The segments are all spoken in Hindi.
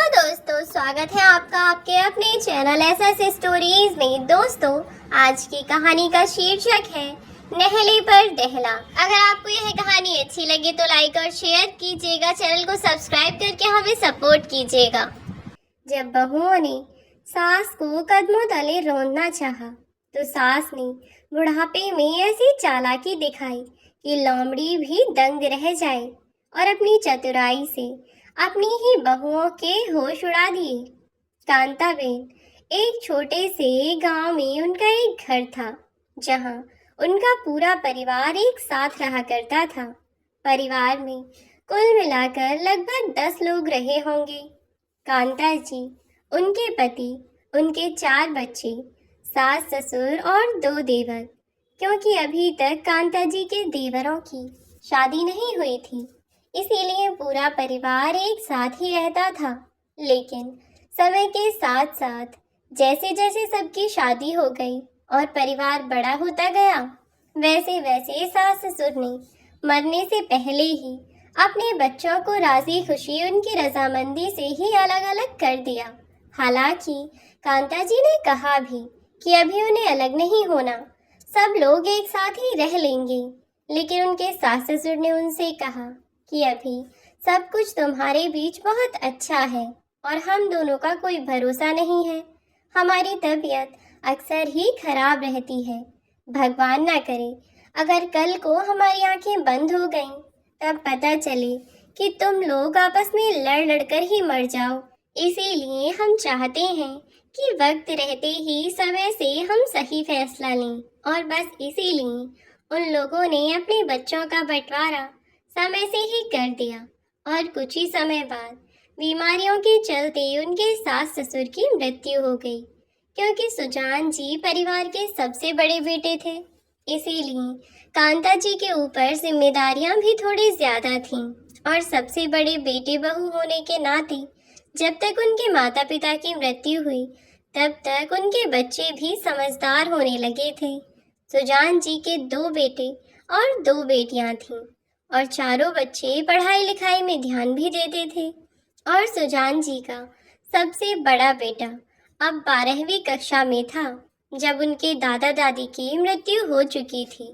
दोस्तों, स्वागत है आपका आपके अपने चैनल एसएस स्टोरीज में। दोस्तों, आज की कहानी का शीर्षक है नहले पर दहला। अगर आपको यह कहानी अच्छी लगे तो लाइक और शेयर कीजिएगा, चैनल को सब्सक्राइब करके हमें सपोर्ट कीजिएगा। जब बहुओं ने सास को कदमों तले रौंदना चाहा तो सास ने बुढ़ापे में ऐसी चालाकी दिखाई कि लोमड़ी भी दंग रह जाए और अपनी चतुराई से अपनी ही बहुओं के होश उड़ा दिए। कांताबेन एक छोटे से गांव में उनका एक घर था जहां उनका पूरा परिवार एक साथ रहा करता था। परिवार में कुल मिलाकर लगभग 10 लोग रहे होंगे। कांता जी, उनके पति, उनके 4 बच्चे, सास ससुर और 2 देवर, क्योंकि अभी तक कांता जी के देवरों की शादी नहीं हुई थी, इसीलिए पूरा परिवार एक साथ ही रहता था। लेकिन समय के साथ साथ जैसे जैसे सबकी शादी हो गई और परिवार बड़ा होता गया, वैसे वैसे सास ससुर ने मरने से पहले ही अपने बच्चों को राजी खुशी उनकी रजामंदी से ही अलग अलग कर दिया। हालांकि कांता जी ने कहा भी कि अभी उन्हें अलग नहीं होना, सब लोग एक साथ ही रह लेंगे, लेकिन उनके सास ससुर ने उनसे कहा कि अभी सब कुछ तुम्हारे बीच बहुत अच्छा है और हम दोनों का कोई भरोसा नहीं है। हमारी तबीयत अक्सर ही खराब रहती है। भगवान ना करे अगर कल को हमारी आंखें बंद हो गईं, तब पता चले कि तुम लोग आपस में लड़ लड़ कर ही मर जाओ। इसीलिए हम चाहते हैं कि वक्त रहते ही समय से हम सही फैसला लें, और बस इसीलिए उन लोगों ने अपने बच्चों का बंटवारा समय से ही कर दिया। और कुछ ही समय बाद बीमारियों के चलते उनके सास ससुर की मृत्यु हो गई। क्योंकि सुजान जी परिवार के सबसे बड़े बेटे थे, इसीलिए कांता जी के ऊपर जिम्मेदारियां भी थोड़ी ज्यादा थीं। और सबसे बड़े बेटे बहू होने के नाते जब तक उनके माता पिता की मृत्यु हुई, तब तक उनके बच्चे भी समझदार होने लगे थे। सुजान जी के 2 बेटे और 2 बेटियां थीं, और चारों बच्चे पढ़ाई लिखाई में ध्यान भी देते थे। और सुजान जी का सबसे बड़ा बेटा अब 12वीं कक्षा में था जब उनके दादा दादी की मृत्यु हो चुकी थी।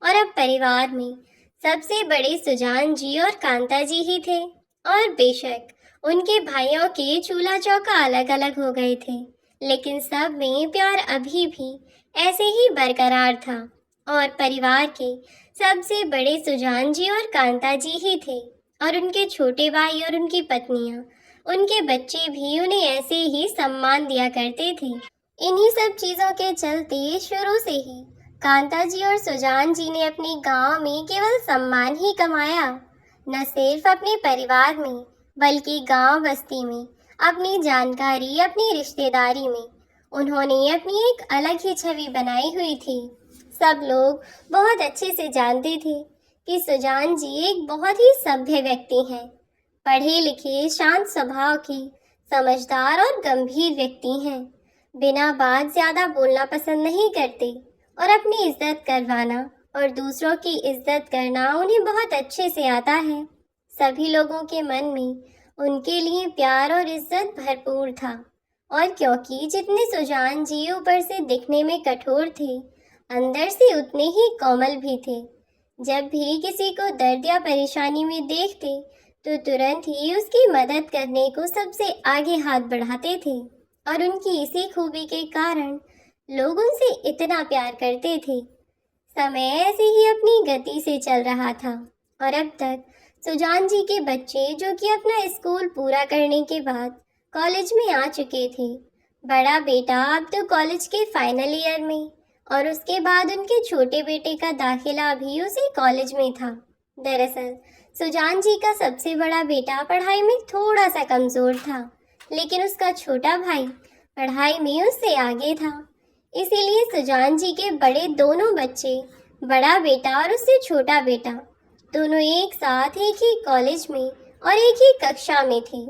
और अब परिवार में सबसे बड़े सुजान जी और कांता जी ही थे। और बेशक उनके भाइयों के चूल्हा चौका अलग अलग हो गए थे, लेकिन सब में प्यार अभी भी ऐसे ही बरकरार था। और परिवार के सबसे बड़े सुजान जी और कांता जी ही थे, और उनके छोटे भाई और उनकी पत्नियां, उनके बच्चे भी उन्हें ऐसे ही सम्मान दिया करते थे। इन्हीं सब चीजों के चलते शुरू से ही कांता जी और सुजान जी ने अपने गांव में केवल सम्मान ही कमाया, न सिर्फ अपने परिवार में बल्कि गांव बस्ती में, अपनी जानकारी, अपनी रिश्तेदारी में उन्होंने अपनी एक अलग ही छवि बनाई हुई थी। सब लोग बहुत अच्छे से जानते थे कि सुजान जी एक बहुत ही सभ्य व्यक्ति हैं, पढ़े लिखे, शांत स्वभाव के, समझदार और गंभीर व्यक्ति हैं। बिना बात ज्यादा बोलना पसंद नहीं करते, और अपनी इज्जत करवाना और दूसरों की इज्जत करना उन्हें बहुत अच्छे से आता है। सभी लोगों के मन में उनके लिए प्यार और इज्जत भरपूर था। और क्योंकि जितने सुजान जी ऊपर से दिखने में कठोर थे, अंदर से उतने ही कोमल भी थे। जब भी किसी को दर्द या परेशानी में देखते तो तुरंत ही उसकी मदद करने को सबसे आगे हाथ बढ़ाते थे, और उनकी इसी खूबी के कारण लोग उनसे इतना प्यार करते थे। समय ऐसे ही अपनी गति से चल रहा था, और अब तक सुजान जी के बच्चे, जो कि अपना स्कूल पूरा करने के बाद कॉलेज में आ चुके थे। बड़ा बेटा अब तो कॉलेज के फाइनल ईयर में, और उसके बाद उनके छोटे बेटे का दाखिला भी उसी कॉलेज में था। दरअसल सुजान जी का सबसे बड़ा बेटा पढ़ाई में थोड़ा सा कमजोर था, लेकिन उसका छोटा भाई पढ़ाई में उससे आगे था। इसीलिए सुजान जी के बड़े दोनों बच्चे, बड़ा बेटा और उससे छोटा बेटा, दोनों एक साथ एक ही कॉलेज में और एक ही कक्षा में थे,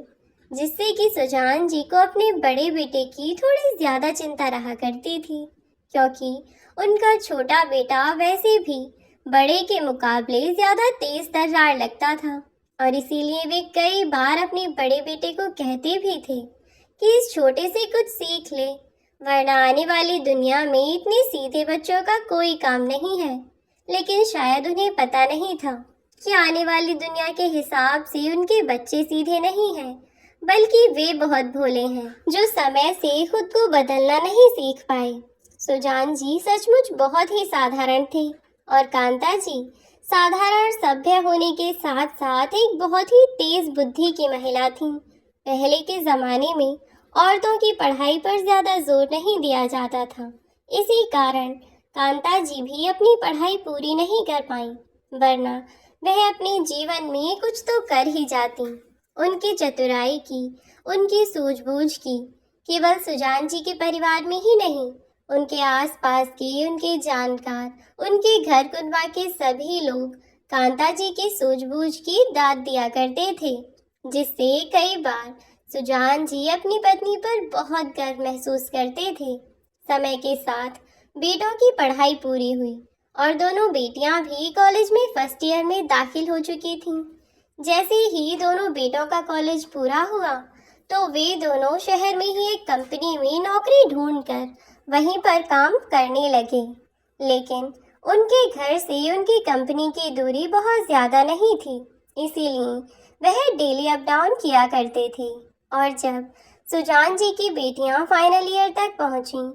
जिससे कि सुजान जी को अपने बड़े बेटे की थोड़ी ज्यादा चिंता रहा करती थी, क्योंकि उनका छोटा बेटा वैसे भी बड़े के मुकाबले ज्यादा तेज तर्रार लगता था और इसीलिए वे कई बार अपने बड़े बेटे को कहते भी थे कि इस छोटे से कुछ सीख ले, वरना आने वाली दुनिया में इतने सीधे बच्चों का कोई काम नहीं है। लेकिन शायद उन्हें पता नहीं था कि आने वाली दुनिया के हिसाब से उनके बच्चे सीधे नहीं हैं, बल्कि वे बहुत भोले हैं, जो समय से खुद को बदलना नहीं सीख पाए। सुजान जी सचमुच बहुत ही साधारण थे और कांता जी साधारण सभ्य होने के साथ साथ एक बहुत ही तेज बुद्धि की महिला थीं। पहले के जमाने में औरतों की पढ़ाई पर ज्यादा जोर नहीं दिया जाता था। इसी कारण कांता जी भी अपनी पढ़ाई पूरी नहीं कर पाईं, वरना वह अपने जीवन में कुछ तो कर ही जाती। उनकी चतुराई की, उनकी सूझबूझ की केवल सुजान जी के परिवार में ही नहीं, उनके आसपास के, उनके जानकार, उनके घर कुनबा के सभी लोग कांता जी की सूझबूझ की दाद दिया करते थे, जिससे कई बार सुजान जी अपनी पत्नी पर बहुत गर्व महसूस करते थे। समय के साथ बेटों की पढ़ाई पूरी हुई और दोनों बेटियां भी कॉलेज में फर्स्ट ईयर में दाखिल हो चुकी थीं। जैसे ही दोनों बेटों का कॉलेज पूरा हुआ तो वे दोनों शहर में ही एक कंपनी में नौकरी ढूंढकर वहीं पर काम करने लगे। लेकिन उनके घर से उनकी कंपनी की दूरी बहुत ज़्यादा नहीं थी, इसीलिए वह डेली अप डाउन किया करते थे। और जब सुजान जी की बेटियां फाइनल ईयर तक पहुंची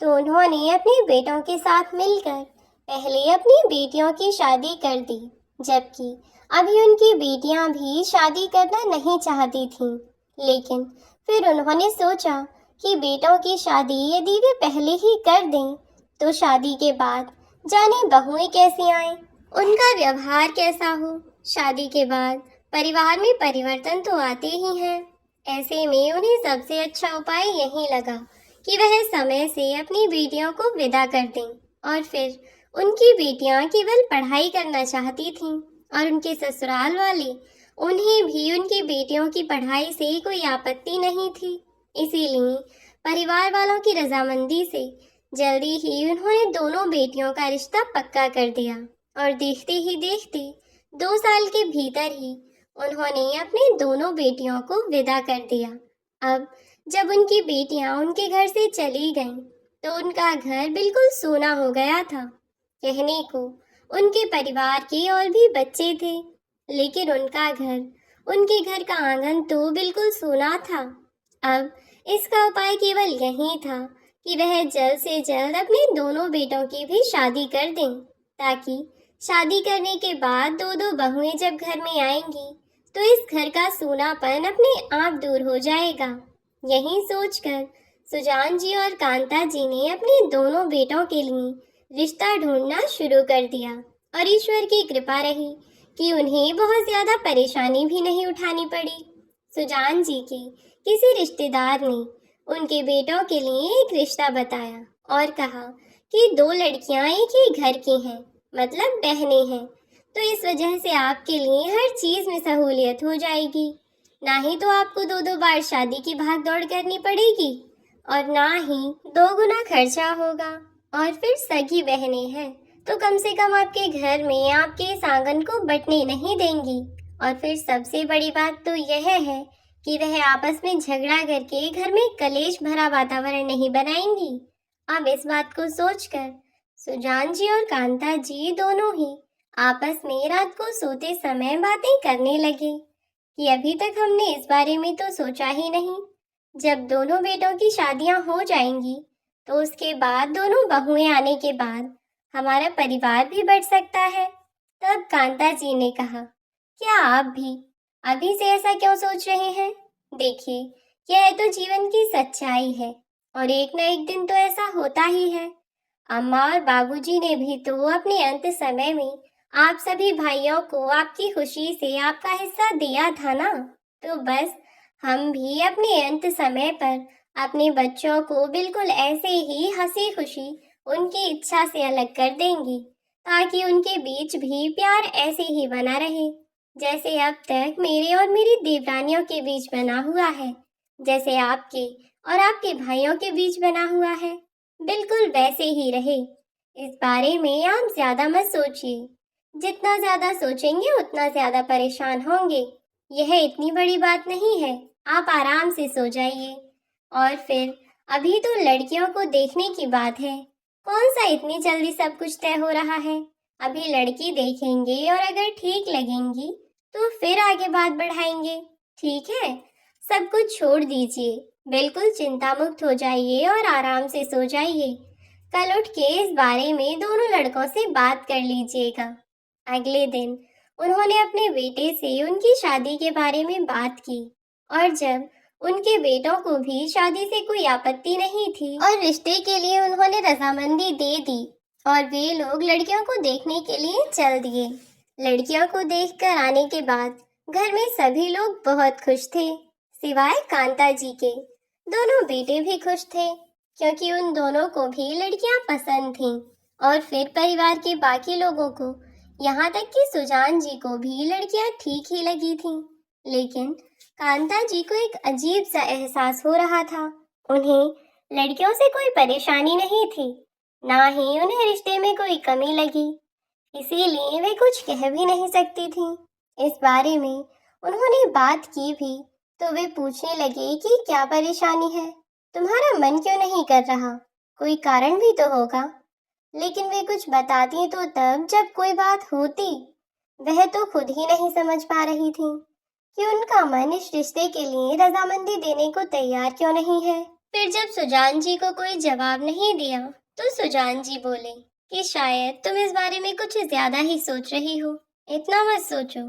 तो उन्होंने अपने बेटों के साथ मिलकर पहले अपनी बेटियों की शादी कर दी, जबकि अभी उनकी बेटियां भी शादी करना नहीं चाहती थीं। लेकिन फिर उन्होंने सोचा कि बेटों की शादी यदि वे पहले ही कर दें तो शादी के बाद जाने बहुएं कैसी आएं, उनका व्यवहार कैसा हो। शादी के बाद परिवार में परिवर्तन तो आते ही हैं। ऐसे में उन्हें सबसे अच्छा उपाय यही लगा कि वह समय से अपनी बेटियों को विदा कर दें। और फिर उनकी बेटियां केवल पढ़ाई करना चाहती थीं और उनके ससुराल वाले, उन्हें भी उनकी बेटियों की पढ़ाई से कोई आपत्ति नहीं थी। इसीलिए परिवार वालों की रजामंदी से जल्दी ही उन्होंने दोनों बेटियों का रिश्ता पक्का कर दिया और देखते ही देखते 2 साल के भीतर ही उन्होंने अपनी दोनों बेटियों को विदा कर दिया। अब जब उनकी बेटियां उनके घर से चली गईं तो उनका घर बिल्कुल सूना हो गया था। कहने को उनके परिवार के और भी बच्चे थे, लेकिन उनके घर का आंगन तो बिल्कुल सूना था। अब इसका उपाय केवल यही था कि वह जल्द से जल्द अपने दोनों बेटों की भी शादी कर दें, ताकि शादी करने के बाद 2-2 बहुएं जब घर में आएंगी तो इस घर का सूनापन अपने आप दूर हो जाएगा। यही सोचकर सुजान जी और कांता जी ने अपने दोनों बेटों के लिए रिश्ता ढूंढना शुरू कर दिया और ईश्वर की कृपा रही कि उन्हें बहुत ज्यादा परेशानी भी नहीं उठानी पड़ी। सुजान जी के किसी रिश्तेदार ने उनके बेटों के लिए एक रिश्ता बताया और कहा कि 2 लड़कियां एक ही घर की हैं, मतलब बहनें हैं, तो इस वजह से आपके लिए हर चीज में सहूलियत हो जाएगी। ना ही तो आपको 2-2 बार शादी की भाग दौड़ करनी पड़ेगी और ना ही 2 गुना खर्चा होगा। और फिर सगी बहनें हैं तो कम से कम आपके घर में आपके इस आंगन को बंटने नहीं देंगी। और फिर सबसे बड़ी बात तो यह है कि वह आपस में झगड़ा करके घर में कलेश भरा वातावरण नहीं बनाएंगी। अब इस बात को सोचकर सुजान जी और कांता जी दोनों ही आपस में रात को सोते समय बातें करने लगे कि अभी तक हमने इस बारे में तो सोचा ही नहीं। जब दोनों बेटों की शादियां हो जाएंगी तो उसके बाद दोनों बहुएं आने के बाद हमारा परिवार भी बढ़ सकता है। तब कांता जी ने कहा, क्या आप भी अभी से ऐसा क्यों सोच रहे हैं? देखिए, यह तो जीवन की सच्चाई है और एक न एक दिन तो ऐसा होता ही है। अम्मा और बाबूजी ने भी तो अपने अंत समय में आप सभी भाइयों को आपकी खुशी से आपका हिस्सा दिया था ना। तो बस हम भी अपने अंत समय पर अपने बच्चों को बिल्कुल ऐसे ही हंसी खुशी उनकी इच्छा से अलग कर देंगे, ताकि उनके बीच भी प्यार ऐसे ही बना रहे जैसे अब तक मेरे और मेरी देवरानियों के बीच बना हुआ है, जैसे आपके और आपके भाइयों के बीच बना हुआ है, बिल्कुल वैसे ही रहे। इस बारे में आप ज्यादा मत सोचिए। जितना ज्यादा सोचेंगे उतना ज्यादा परेशान होंगे। यह इतनी बड़ी बात नहीं है, आप आराम से सो जाइए। और फिर अभी तो लड़कियों को देखने की बात है, कौन सा इतनी जल्दी सब कुछ तय हो रहा है। अभी लड़की देखेंगे और अगर ठीक लगेंगी तो फिर आगे बात बढ़ाएंगे। ठीक है, सब कुछ छोड़ दीजिए, बिल्कुल चिंता मुक्त हो जाइए और आराम से सो जाइए। कल उठ के इस बारे में दोनों लड़कों से बात कर लीजिएगा। अगले दिन उन्होंने अपने बेटे से उनकी शादी के बारे में बात की, और जब उनके बेटों को भी शादी से कोई आपत्ति नहीं थी और रिश्ते के लिए उन्होंने रजामंदी दे दी, और वे लोग लड़कियों को देखने के लिए चल दिए। लड़कियों को देखकर आने के बाद घर में सभी लोग बहुत खुश थे, सिवाय कांता जी के। दोनों बेटे भी खुश थे, क्योंकि उन दोनों को भी लड़कियां पसंद थीं। और फिर परिवार के बाकी लोगों को, यहाँ तक कि सुजान जी को भी लड़कियां ठीक ही लगी थीं। लेकिन कांता जी को एक अजीब सा एहसास हो रहा था। उन्हें लड़कियों से कोई परेशानी नहीं थी, ना ही उन्हें रिश्ते में कोई कमी लगी, इसीलिए वे कुछ कह भी नहीं सकती थीं। इस बारे में उन्होंने बात की भी तो वे पूछने लगे कि क्या परेशानी है, तुम्हारा मन क्यों नहीं कर रहा, कोई कारण भी तो होगा। लेकिन वे कुछ बताती तो तब जब कोई बात होती। वह तो खुद ही नहीं समझ पा रही थी कि उनका मन इस रिश्ते के लिए रजामंदी देने को तैयार क्यों नहीं है। फिर जब सुजान जी को कोई जवाब नहीं दिया तो सुजान जी बोले कि शायद तुम इस बारे में कुछ ज्यादा ही सोच रही हो। इतना मत सोचो,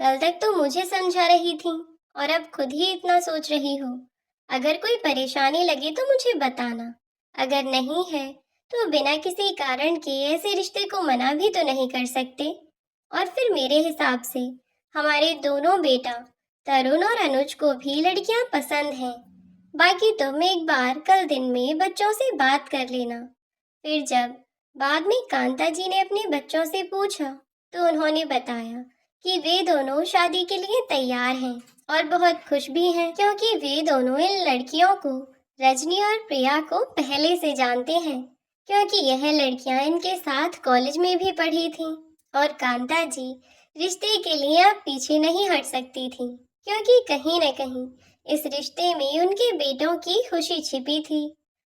कल तक तो मुझे समझा रही थी और अब खुद ही इतना सोच रही हो। अगर कोई परेशानी लगे तो मुझे बताना, अगर नहीं है तो बिना किसी कारण के ऐसे रिश्ते को मना भी तो नहीं कर सकते। और फिर मेरे हिसाब से हमारे दोनों बेटा तरुण और अनुज को भी लड़कियां पसंद हैं। बाकी तुम एक बार कल दिन में बच्चों से बात कर लेना। फिर जब बाद में कांता जी ने अपने बच्चों से पूछा तो उन्होंने बताया कि वे दोनों शादी के लिए तैयार हैं और बहुत खुश भी हैं, क्योंकि वे दोनों इन लड़कियों को, रजनी और प्रिया को पहले से जानते हैं, क्योंकि यह लड़कियां इनके साथ कॉलेज में भी पढ़ी थीं। और कांता जी रिश्ते के लिए अब पीछे नहीं हट सकती थी, क्योंकि कहीं न कहीं इस रिश्ते में उनके बेटों की खुशी छिपी थी।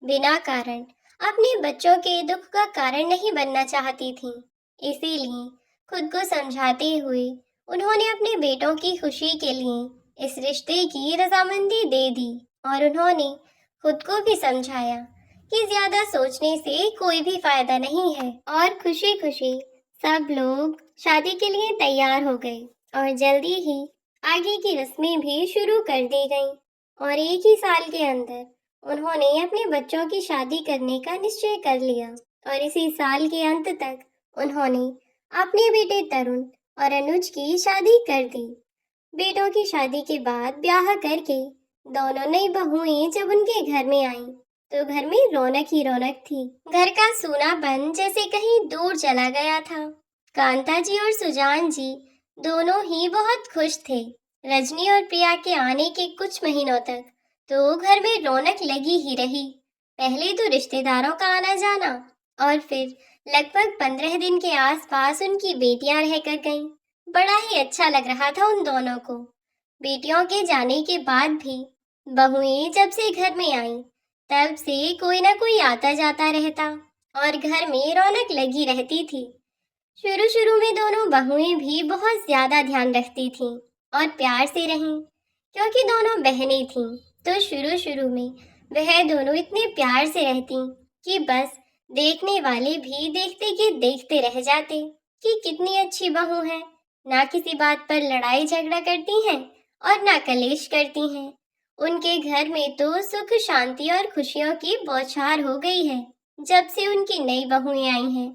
बिना कारण अपने बच्चों के दुख का कारण नहीं बनना चाहती थी, इसीलिए खुद को समझाते हुए उन्होंने अपने बेटों की खुशी के लिए इस रिश्ते की रजामंदी दे दी। और उन्होंने खुद को भी समझाया कि ज्यादा सोचने से कोई भी फायदा नहीं है। और खुशी खुशी सब लोग शादी के लिए तैयार हो गए और जल्दी ही आगे की रस्में भी शुरू कर दी गईं। और एक ही साल के अंदर उन्होंने अपने बच्चों की शादी करने का निश्चय कर लिया। और इसी साल के अंत तक उन्होंने अपने बेटे तरुण और अनुज की शादी कर दी। बेटों की शादी के बाद ब्याह करके दोनों नई बहुएं जब उनके घर में आईं, तो घर में रौनक ही रौनक थी। घर का सूनापन जैसे कहीं दूर चला गया था। कांता जी और सुजान जी दोनों ही बहुत खुश थे। रजनी और प्रिया के आने के कुछ महीनों तक तो घर में रौनक लगी ही रही। पहले तो रिश्तेदारों का आना जाना, और फिर लगभग 15 दिन के आसपास उनकी बेटियां रह कर गईं। बड़ा ही अच्छा लग रहा था उन दोनों को। बेटियों के जाने के बाद भी बहुएं जब से घर में आईं, तब से कोई ना कोई आता जाता रहता और घर में रौनक लगी रहती थी। शुरू शुरू में दोनों बहुएं भी बहुत ज्यादा ध्यान रखती थीं और प्यार से रहीं, क्योंकि दोनों बहनें थीं। तो शुरू शुरू में वह दोनों इतने प्यार से रहती कि बस देखने वाले भी देखते के देखते रह जाते कि कितनी अच्छी बहू है। ना किसी बात पर लड़ाई झगड़ा करती हैं और ना कलेश करती हैं। उनके घर में तो सुख शांति और खुशियों की बौछार हो गई है जब से उनकी नई बहुएं आई हैं।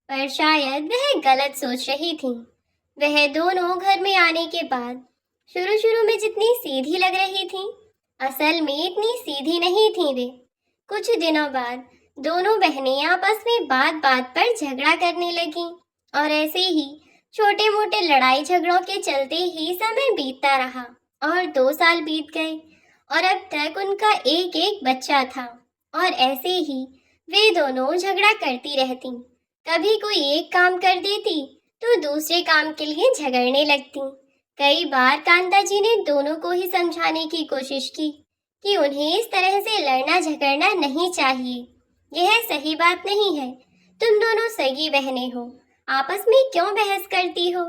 पर शायद वह गलत सोच रही थी। वह दोनों घर में आने के बाद शुरू शुरू में जितनी सीधी लग रही थी, असल में इतनी सीधी नहीं थी वे। कुछ दिनों बाद दोनों बहनें आपस में बात बात पर झगड़ा करने लगीं, और ऐसे ही छोटे मोटे लड़ाई झगड़ों के चलते ही समय बीतता रहा और 2 साल बीत गए और अब तक उनका एक एक बच्चा था। और ऐसे ही वे दोनों झगड़ा करती रहती। कभी कोई एक काम कर देती तो दूसरे काम के लिए झगड़ने लगती। कई बार कांता जी ने दोनों को ही समझाने की कोशिश की कि उन्हें इस तरह से लड़ना झगड़ना नहीं चाहिए। यह सही बात नहीं है। तुम दोनों सगी बहनें हो, आपस में क्यों बहस करती हो?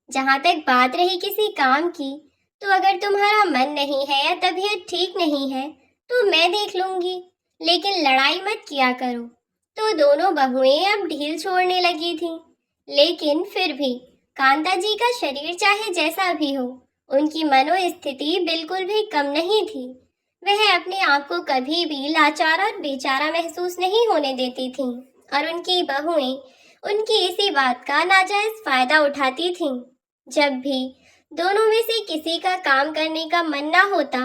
जहाँ तक बात रही किसी काम की, तो अगर तुम्हारा मन नहीं है या तबीयत ठीक नहीं है तो मैं देख लूंगी, लेकिन लड़ाई मत किया करो। तो दोनों बहुएं अब ढील छोड़ने लगी थीं, लेकिन फिर भी कांता जी का शरीर चाहे जैसा भी हो, उनकी मनोस्थिति बिल्कुल भी कम नहीं थी। वह अपने आप को कभी भी लाचार और बेचारा महसूस नहीं होने देती थीं, और उनकी बहुएं उनकी इसी बात का नाजायज फायदा उठाती थीं। जब भी दोनों में से किसी का काम करने का मन ना होता,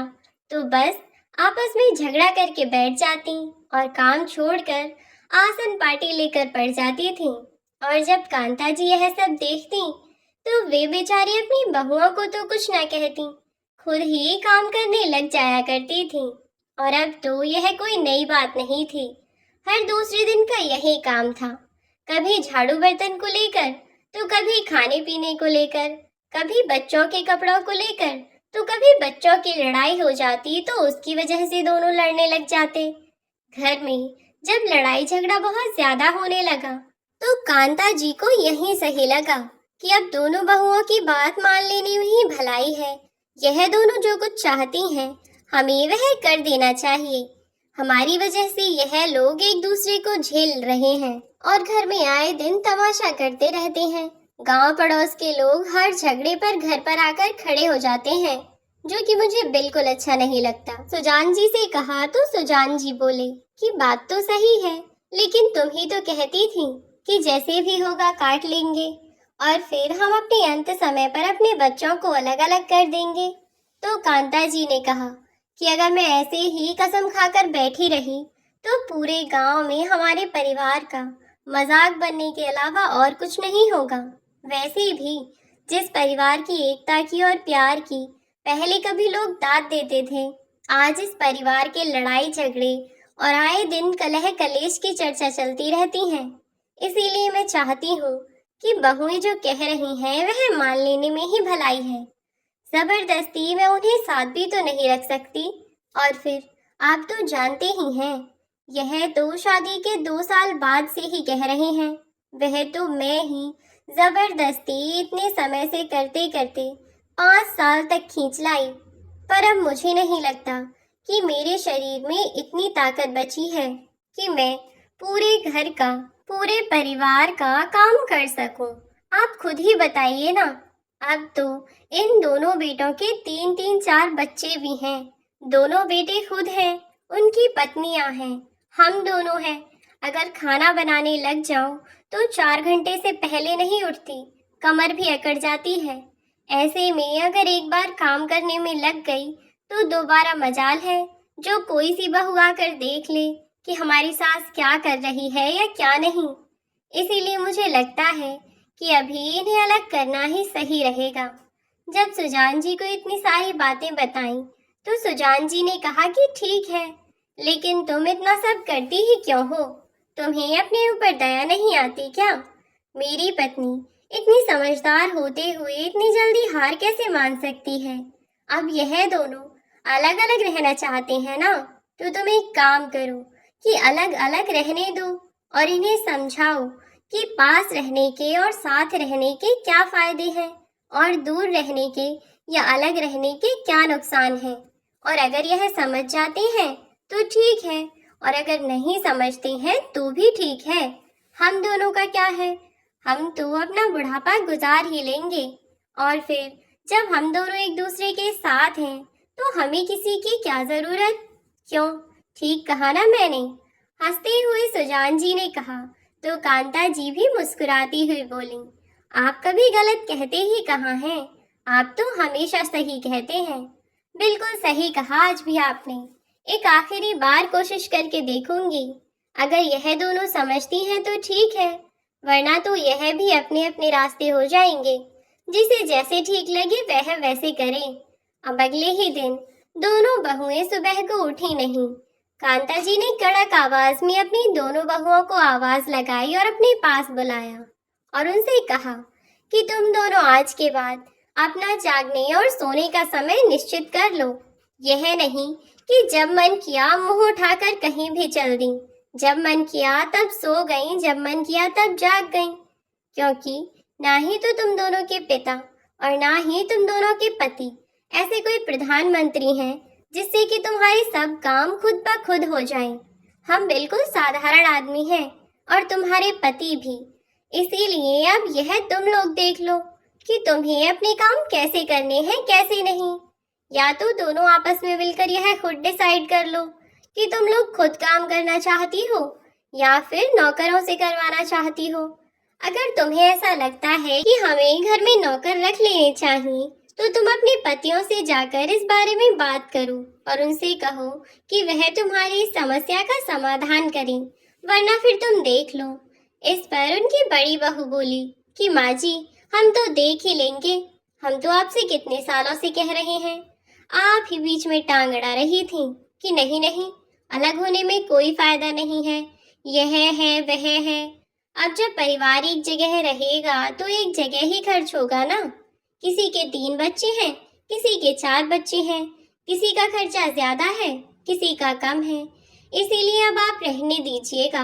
तो बस आपस में झगड़ा करके बैठ जाती और काम छोड़कर आसन पार्टी लेकर पड़ जाती थीं। और जब कांता जी यह सब देखती, तो वे बेचारी अपनी बहुओं को तो कुछ न कहती, खुद ही काम करने लग जाया करती थीं। और अब तो यह कोई नई बात नहीं थी, हर दूसरे दिन का यही काम था। कभी झाड़ू बर्तन को लेकर, तो कभी खाने पीने को लेकर, कभी बच्चों के कपड़ों को लेकर, तो कभी बच्चों की लड़ाई हो जाती तो उसकी वजह से दोनों लड़ने लग जाते। घर में जब लड़ाई झगड़ा बहुत ज्यादा होने लगा, तो कांता जी को यही सही लगा कि अब दोनों बहुओं की बात मान लेने में ही भलाई है। यह दोनों जो कुछ चाहती हैं, हमें वह कर देना चाहिए। हमारी वजह से यह लोग एक दूसरे को झेल रहे हैं और घर में आए दिन तमाशा करते रहते हैं। गांव पड़ोस के लोग हर झगड़े पर घर पर आकर खड़े हो जाते हैं, जो कि मुझे बिल्कुल अच्छा नहीं लगता। सुजान जी से कहा तो सुजान जी बोले कि बात तो सही है, लेकिन तुम ही तो कहती थी कि जैसे भी होगा काट लेंगे और फिर हम अपने अंत समय पर अपने बच्चों को अलग अलग कर देंगे। तो कांता जी ने कहा कि अगर मैं ऐसे ही कसम खाकर बैठी रही, तो पूरे गांव में हमारे परिवार का मजाक बनने के अलावा और कुछ नहीं होगा। वैसे भी जिस परिवार की एकता की और प्यार की पहले कभी लोग दाद देते थे, आज इस परिवार के लड़ाई झगड़े और आए दिन कलह कलेश की चर्चा चलती रहती है। इसीलिए मैं चाहती हूँ कि बहुएं जो कह रही हैं वह मान लेने में ही भलाई है। जबरदस्ती मैं उन्हें साथ भी तो नहीं रख सकती। और फिर आप तो जानते ही हैं, यह तो शादी के 2 साल बाद से ही कह रहे हैं। वह तो मैं ही जबरदस्ती इतने समय से करते करते 5 साल तक खींच लाई, पर अब मुझे नहीं लगता कि मेरे शरीर में इतनी ताकत बची है कि मैं पूरे घर का, पूरे परिवार का काम कर सकूं। आप खुद ही बताइए ना, अब तो इन दोनों बेटों के 3-3, 4 बच्चे भी हैं। दोनों बेटे खुद हैं, उनकी पत्नियां हैं, हम दोनों हैं। अगर खाना बनाने लग जाऊं तो 4 घंटे से पहले नहीं उठती, कमर भी अकड़ जाती है। ऐसे में अगर एक बार काम करने में लग गई तो दोबारा मजाल है जो कोई सी बहू आकर देख ले कि हमारी सास क्या कर रही है या क्या नहीं। इसीलिए मुझे लगता है कि अभी इन्हें अलग करना ही सही रहेगा। जब सुजान जी को इतनी सारी बातें बताईं, तो सुजान जी ने कहा कि ठीक है, लेकिन तुम इतना सब करती ही क्यों हो? तुम्हें अपने ऊपर दया नहीं आती क्या? मेरी पत्नी इतनी समझदार होते हुए इतनी जल्दी हार कैसे मान सकती है? अब यह दोनों अलग अलग रहना चाहते हैं ना, तो तुम एक काम करो कि अलग अलग रहने दो और इन्हें समझाओ कि पास रहने के और साथ रहने के क्या फायदे हैं और दूर रहने के या अलग रहने के क्या नुकसान हैं। और अगर यह समझ जाते हैं तो ठीक है, और अगर नहीं समझते हैं तो भी ठीक है। हम दोनों का क्या है, हम तो अपना बुढ़ापा गुजार ही लेंगे, और फिर जब हम दोनों एक दूसरे के साथ हैं तो हमें किसी की क्या जरूरत? क्यों, ठीक कहा ना मैंने? हंसते हुए सुजान जी ने कहा तो कांता जी भी मुस्कुराती हुई बोली, आप कभी गलत कहते ही कहाँ हैं, आप तो हमेशा सही कहते हैं। बिल्कुल सही कहा आज भी आपने। एक आखिरी बार कोशिश करके देखूंगी, अगर यह दोनों समझती हैं तो ठीक है, वरना तो यह भी अपने अपने रास्ते हो जाएंगे। जिसे जैसे ठीक लगे वह वैसे करें। अब अगले ही दिन दोनों बहुएं सुबह को उठी नहीं। कांता जी ने कड़क आवाज में अपनी दोनों बहुओं को आवाज लगाई और अपने पास बुलाया और उनसे कहा कि तुम दोनों आज के बाद अपना जागने और सोने का समय निश्चित कर लो। यह नहीं कि जब मन किया मुंह उठाकर कहीं भी चल दी, जब मन किया तब सो गई, जब मन किया तब जाग गई। क्योंकि ना ही तो तुम दोनों के पिता और ना ही तुम दोनों के पति ऐसे कोई प्रधानमंत्री हैं जिससे कि तुम्हारे सब काम खुद ब खुद हो जाएं। हम बिल्कुल साधारण आदमी हैं और तुम्हारे पति भी। इसीलिए अब यह तुम लोग देख लो कि तुम्हें अपने काम कैसे करने हैं, कैसे नहीं। या तो दोनों आपस में मिलकर यह खुद डिसाइड कर लो कि तुम लोग खुद काम करना चाहती हो या फिर नौकरों से करवाना चाहती हो। अगर तुम्हें ऐसा लगता है कि हमें घर में नौकर रख लेने चाहिए, तो तुम अपने पतियों से जाकर इस बारे में बात करो और उनसे कहो कि वह तुम्हारी समस्या का समाधान करें, वरना फिर तुम देख लो। इस पर उनकी बड़ी बहू बोली कि माँ जी, हम तो देख ही लेंगे, हम तो आपसे कितने सालों से कह रहे हैं। आप ही बीच में टांग अड़ा रही थी कि नहीं नहीं, अलग होने में कोई फायदा नहीं है, यह है वह है। अब जब परिवार एक जगह रहेगा तो एक जगह ही खर्च होगा ना। किसी के 3 बच्चे हैं, किसी के 4 बच्चे हैं, किसी का खर्चा ज्यादा है, किसी का कम है। इसीलिए अब आप रहने दीजिएगा,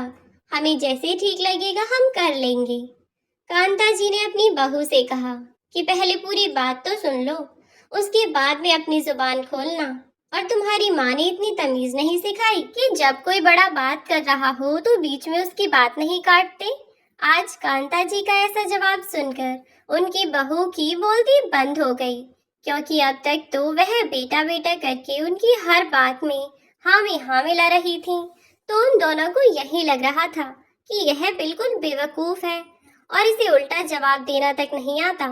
हमें जैसे ठीक लगेगा हम कर लेंगे। कांता जी ने अपनी बहू से कहा कि पहले पूरी बात तो सुन लो, उसके बाद में अपनी जुबान खोलना। और तुम्हारी माँ ने इतनी तमीज नहीं सिखाई कि जब कोई बड़ा बात कर रहा हो तो बीच में उसकी बात नहीं काटते। आज कांता जी का ऐसा जवाब सुनकर उनकी बहू की बोलती बंद हो गई, क्योंकि अब तक तो वह बेटा बेटा करके उनकी हर बात में हाँ मिला रही थी। तो उन दोनों को यही लग रहा था कि यह बिल्कुल बेवकूफ है और इसे उल्टा जवाब देना तक नहीं आता।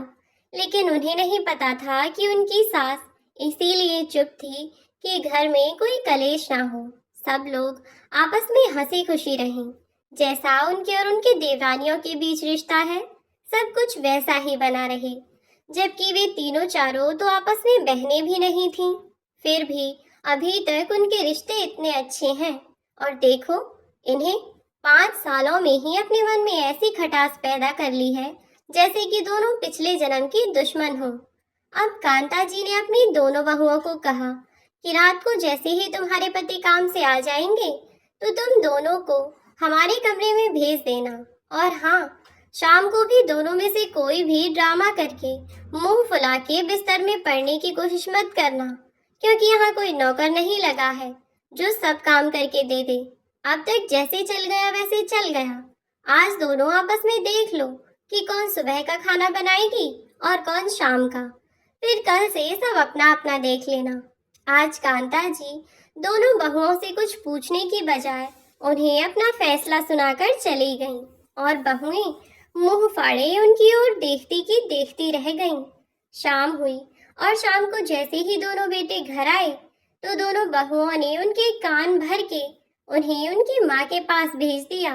लेकिन उन्हें नहीं पता था कि उनकी सास इसीलिए चुप थी कि घर में कोई कलेश ना हो, सब लोग आपस में हंसी खुशी रहें। जैसा उनके और उनके देवरानियों के बीच रिश्ता है, सब कुछ वैसा ही बना रहे। जबकि वे तीनों चारों तो आपस में बहनें भी नहीं थीं, फिर भी अभी तक उनके रिश्ते इतने अच्छे हैं। और देखो, इन्हें 5 सालों में ही अपने मन में ऐसी खटास पैदा कर ली है जैसे कि दोनों पिछले जन्म की दुश्मन हो। अब कांता जी ने अपनी दोनों बहुओं को कहा कि रात को जैसे ही तुम्हारे पति काम से आ जाएंगे तो तुम दोनों को हमारे कमरे में भेज देना। और हाँ, शाम को भी दोनों में से कोई भी ड्रामा करके मुंह फुला के बिस्तर में पड़ने की कोशिश मत करना, क्योंकि यहाँ कोई नौकर नहीं लगा है जो सब काम करके दे दे। अब तक जैसे चल गया वैसे चल गया। आज दोनों आपस में देख लो कि कौन सुबह का खाना बनाएगी और कौन शाम का। फिर कल से सब अपना अपना देख लेना। आज कांता जी दोनों बहुओं से कुछ पूछने की बजाय उन्हें अपना फैसला सुनाकर चली गईं और बहुएं मुंह फाड़े उनकी ओर देखती की देखती रह गईं। शाम हुई और शाम को जैसे ही दोनों बेटे घर आए तो दोनों बहुओं ने उनके कान भर के उन्हें उनकी माँ के पास भेज दिया।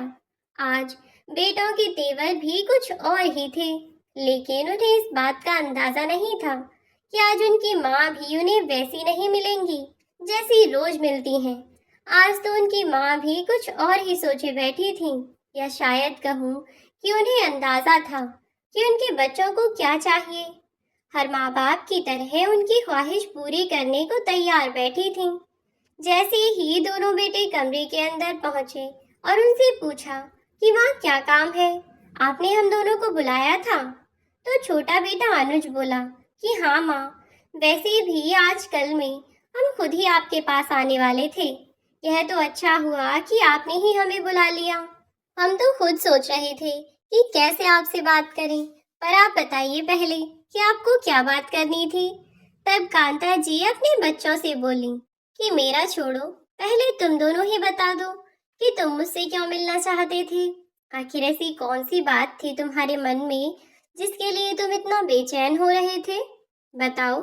आज बेटों के तेवर भी कुछ और ही थे, लेकिन उन्हें इस बात का अंदाजा नहीं था कि आज उनकी माँ भी उन्हें वैसी नहीं मिलेंगी जैसी रोज मिलती हैं। आज तो उनकी माँ भी कुछ और ही सोचे बैठी थी, या शायद कहूँ कि उन्हें अंदाजा था कि उनके बच्चों को क्या चाहिए। हर माँ बाप की तरह उनकी ख्वाहिश पूरी करने को तैयार बैठी थीं। जैसे ही दोनों बेटे कमरे के अंदर पहुंचे और उनसे पूछा कि वहाँ क्या काम है, आपने हम दोनों को बुलाया था, तो छोटा बेटा अनुज बोला कि हाँ माँ, वैसे भी आजकल में हम खुद ही आपके पास आने वाले थे। यह तो अच्छा हुआ कि आपने ही हमें बुला लिया। हम तो खुद सोच रहे थे कि कैसे आपसे बात करें, पर आप बताइए पहले कि आपको क्या बात करनी थी। तब कांता जी अपने बच्चों से बोली कि मेरा छोड़ो, पहले तुम दोनों ही बता दो कि तुम मुझसे क्यों मिलना चाहते थे। आखिर ऐसी कौन सी बात थी तुम्हारे मन में जिसके लिए तुम इतना बेचैन हो रहे थे, बताओ।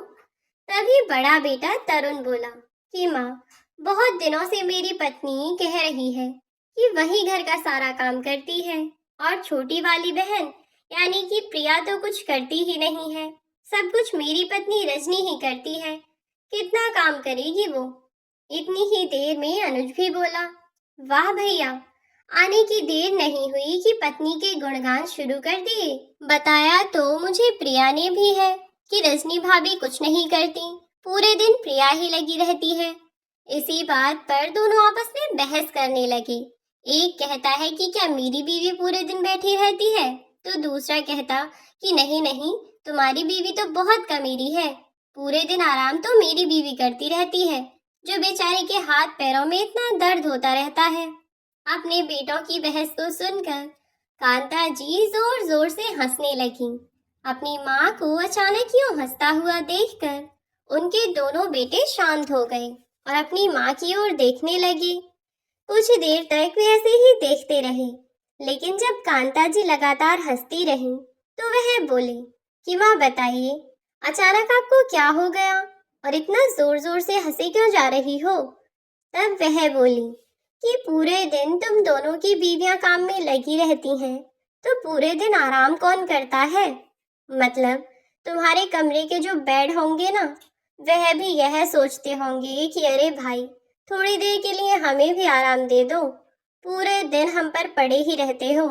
तभी बड़ा बेटा तरुण बोला कि माँ, बहुत दिनों से मेरी पत्नी कह रही है कि वही घर का सारा काम करती है और छोटी वाली बहन यानी कि प्रिया तो कुछ करती ही नहीं है, सब कुछ मेरी पत्नी रजनी ही करती है। कितना काम करेगी वो। इतनी ही देर में अनुज भी बोला, वाह भैया, आने की देर नहीं हुई कि पत्नी के गुणगान शुरू कर दिए। बताया तो मुझे प्रिया ने भी है कि रजनी भाभी कुछ नहीं करती, पूरे दिन प्रिया ही लगी रहती है। इसी बात पर दोनों आपस में बहस करने लगे। एक कहता है कि क्या मेरी बीवी पूरे दिन बैठी रहती है, तो दूसरा कहता कि नहीं नहीं, तुम्हारी बीवी तो बहुत कमीरी है, पूरे दिन आराम तो मेरी बीवी करती रहती है, जो बेचारी के हाथ पैरों में इतना दर्द होता रहता है। अपने बेटों की बहस को सुनकर कांता जी जोर जोर से हंसने लगी। अपनी माँ को अचानक यूं हंसता हुआ देखकर उनके दोनों बेटे शांत हो गए और अपनी माँ की ओर देखने लगे। कुछ देर तक वे ऐसे ही देखते रहे, लेकिन जब कांता जी लगातार हंसती रही तो वह बोले कि माँ बताइए, अचानक आपको क्या हो गया और इतना जोर जोर से हंसे क्यों जा रही हो। तब वह बोली कि पूरे दिन तुम दोनों की बीवियां काम में लगी रहती हैं, तो पूरे दिन आराम कौन करता है। मतलब तुम्हारे कमरे के जो बेड होंगे ना, वह भी यह सोचते होंगे कि अरे भाई, थोड़ी देर के लिए हमें भी आराम दे दो, पूरे दिन हम पर पड़े ही रहते हो।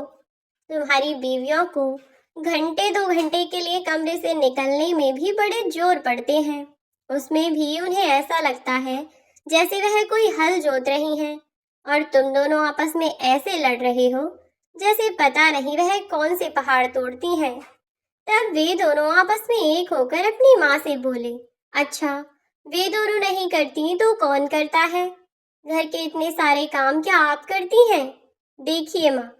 तुम्हारी बीवियों को घंटे 2 घंटे के लिए कमरे से निकलने में भी बड़े जोर पड़ते हैं, उसमें भी उन्हें ऐसा लगता है जैसे वह कोई हल जोत रही हैं, और तुम दोनों आपस में ऐसे लड़ रहे हो जैसे पता नहीं वह कौन से पहाड़ तोड़ती हैं। तब वे दोनों आपस में एक होकर अपनी माँ से बोले, अच्छा, वे दोनों नहीं करती तो कौन करता है। घर के इतने सारे काम क्या आप करती हैं। देखिए माँ,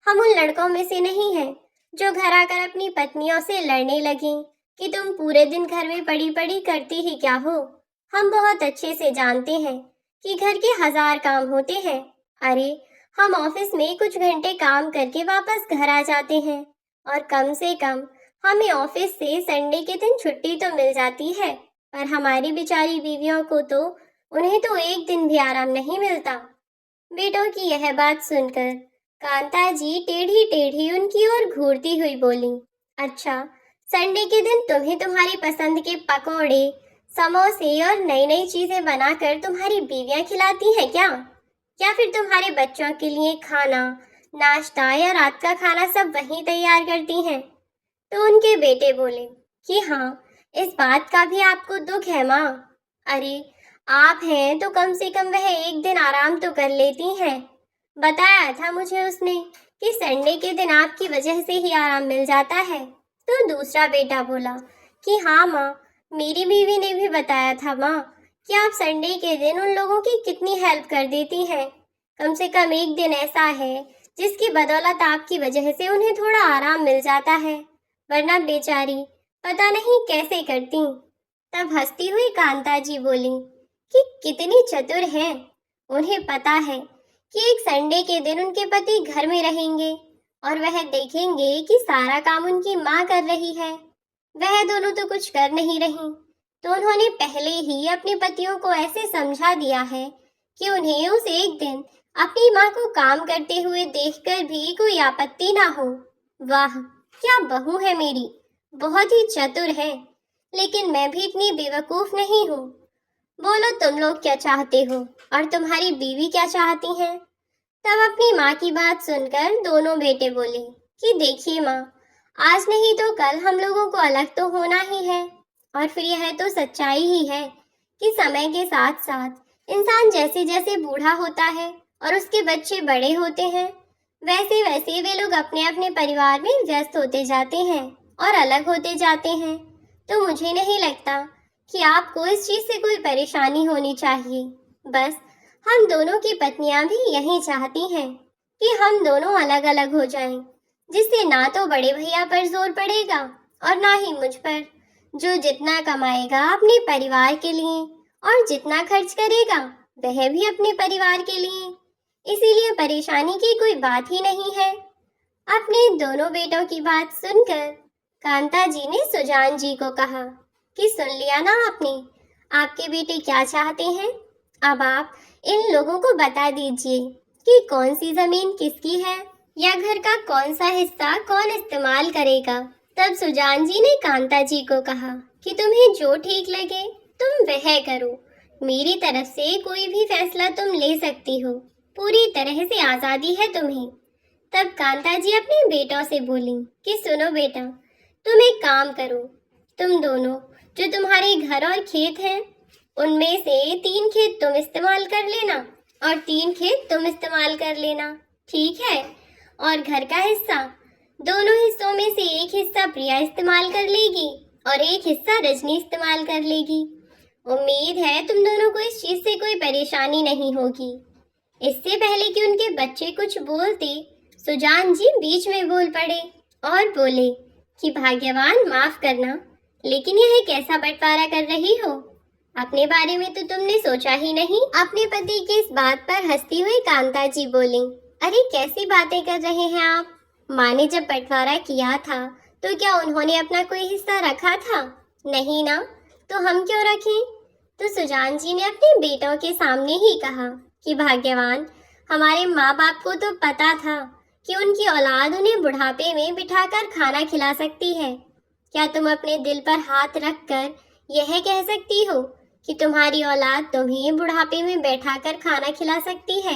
हम उन लड़कों में से नहीं हैं जो घर आकर अपनी पत्नियों से लड़ने लगें कि तुम पूरे दिन घर में पड़ी पड़ी करती ही क्या हो। हम बहुत अच्छे से जानते हैं कि घर के 1000 काम होते हैं। अरे, हम ऑफिस में कुछ घंटे काम करके वापस घर आ जाते हैं, और कम से कम हमें ऑफिस से संडे के दिन छुट्टी तो मिल जाती है, पर हमारी बेचारी बीवियों को तो उन्हें तो एक दिन भी आराम नहीं मिलता। बेटों की यह बात सुनकर कांता जी टेढ़ी टेढ़ी उनकी ओर घूरती हुई बोली, अच्छा, संडे के दिन तुम्हें तुम्हारी पसंद के पकोड़े, समोसे और नई नई चीजें बनाकर तुम्हारी बीवियां खिलाती हैं क्या? या फिर तुम्हारे बच्चों के लिए खाना, नाश्ता या रात का खाना सब वहीं तैयार करती हैं? तो उनके बेटे बोले कि हाँ, इस बात का भी आपको दुख है माँ। अरे, आप हैं तो कम से कम वह एक दिन आराम तो कर लेती हैं। बताया था मुझे उसने कि संडे के दिन आपकी वजह से ही आराम मिल जाता है। तो दूसरा बेटा बोला कि हाँ माँ, मेरी बीवी ने भी बताया था माँ कि आप संडे के दिन उन लोगों की कितनी हेल्प कर देती हैं। कम से कम एक दिन ऐसा है जिसकी बदौलत आपकी वजह से उन्हें थोड़ा आराम मिल जाता है, वरना बेचारी पता नहीं कैसे करती। तब हंसती हुई कांता जी बोली कि कितनी चतुर हैं, उन्हें पता है कि एक संडे के दिन उनके पति घर में रहेंगे और वह देखेंगे कि सारा काम उनकी माँ कर रही है, वह दोनों तो कुछ कर नहीं रही। तो उन्होंने पहले ही अपने पतियों को ऐसे समझा दिया है कि उन्हें उस एक दिन अपनी माँ को काम करते हुए देखकर भी कोई आपत्ति ना हो। वाह, क्या बहू है मेरी, बहुत ही चतुर है। लेकिन मैं भी इतनी बेवकूफ नहीं हूँ। बोलो तुम लोग क्या चाहते हो और तुम्हारी बीवी क्या चाहती है। तब अपनी माँ की बात सुनकर दोनों बेटे बोले कि देखिए माँ, आज नहीं तो कल हम लोगों को अलग तो होना ही है, और फिर यह तो सच्चाई ही है कि समय के साथ साथ इंसान जैसे जैसे बूढ़ा होता है और उसके बच्चे बड़े होते हैं, वैसे वैसे वे लोग अपने अपने परिवार में व्यस्त होते जाते हैं और अलग होते जाते हैं। तो मुझे नहीं लगता कि आपको इस चीज से कोई परेशानी होनी चाहिए। बस हम दोनों की पत्नियां भी यही चाहती हैं कि हम दोनों अलग अलग हो जाएं, जिससे ना तो बड़े भैया पर जोर पड़ेगा और ना ही मुझ पर, जो जितना कमाएगा अपने परिवार के लिए और जितना खर्च करेगा वह भी अपने परिवार के लिए, इसीलिए परेशानी की कोई बात ही नहीं है। अपने दोनों बेटों की बात सुनकर कांता जी ने सुजान जी को कहा कि सुन लिया ना आपने, आपके बेटे क्या चाहते हैं। अब आप इन लोगों को बता दीजिए कि कौन सी जमीन किसकी है या घर का कौन सा हिस्सा कौन इस्तेमाल करेगा। तब सुजान जी ने कांता जी को कहा कि तुम्हें जो ठीक लगे तुम वह करो, मेरी तरफ से कोई भी फैसला तुम ले सकती हो, पूरी तरह से आजादी है तुम्हें। तब कांता जी अपने बेटों से बोली कि सुनो बेटा, तुम एक काम करो, तुम दोनों जो तुम्हारे घर और खेत हैं उनमें से 3 खेत तुम इस्तेमाल कर लेना और 3 खेत तुम इस्तेमाल कर लेना, ठीक है? और घर का हिस्सा, दोनों हिस्सों में से एक हिस्सा प्रिया इस्तेमाल कर लेगी और एक हिस्सा रजनी इस्तेमाल कर लेगी। उम्मीद है तुम दोनों को इस चीज से कोई परेशानी नहीं होगी। इससे पहले कि उनके बच्चे कुछ बोलते, सुजान जी बीच में बोल पड़े और बोले कि भाग्यवान, माफ करना, लेकिन यह कैसा बंटवारा कर रही हो? अपने बारे में तो तुमने सोचा ही नहीं। अपने पति की इस बात पर हंसती हुई कांता जी बोली, अरे कैसी बातें कर रहे हैं आप? माँ ने जब बंटवारा किया था तो क्या उन्होंने अपना कोई हिस्सा रखा था? नहीं ना, तो हम क्यों रखें? तो सुजान जी ने अपने बेटों के सामने ही कहा कि भाग्यवान, हमारे माँ बाप को तो पता था कि उनकी औलाद उन्हें बुढ़ापे में बिठाकर खाना खिला सकती है। क्या तुम अपने दिल पर हाथ रखकर यह कह सकती हो कि तुम्हारी औलाद तुम्हें बुढ़ापे में बैठाकर खाना खिला सकती है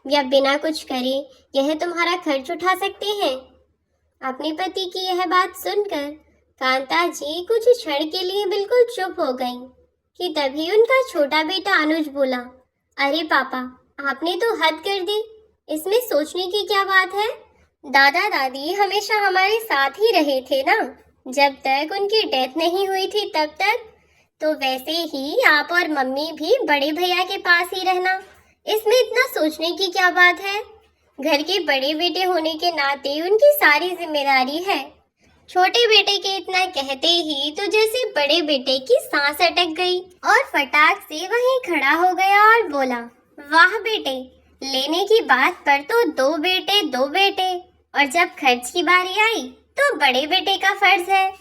या बिना कुछ करे यह तुम्हारा खर्च उठा सकते हैं? अपने पति की यह बात सुनकर कांता जी कुछ क्षण के लिए बिल्कुल चुप हो गईं कि तभी उनका छोटा बेटा अनुज बोला, अरे पापा, आपने तो हद कर दी, इसमें सोचने की क्या बात है? दादा दादी हमेशा हमारे साथ ही रहे थे ना, जब तक उनकी डेथ नहीं हुई थी तब तक। तो वैसे ही आप और मम्मी भी बड़े भैया के पास ही रहना, इसमें इतना सोचने की क्या बात है? घर के बड़े बेटे होने के नाते उनकी सारी जिम्मेदारी है। छोटे बेटे के इतना कहते ही तो जैसे बड़े बेटे की सांस अटक गई और फटाक से वहीं खड़ा हो गया और बोला, वाह बेटे, लेने की बात पर तो 2 बेटे, और जब खर्च की बारी आई तो बड़े बेटे का फर्ज है।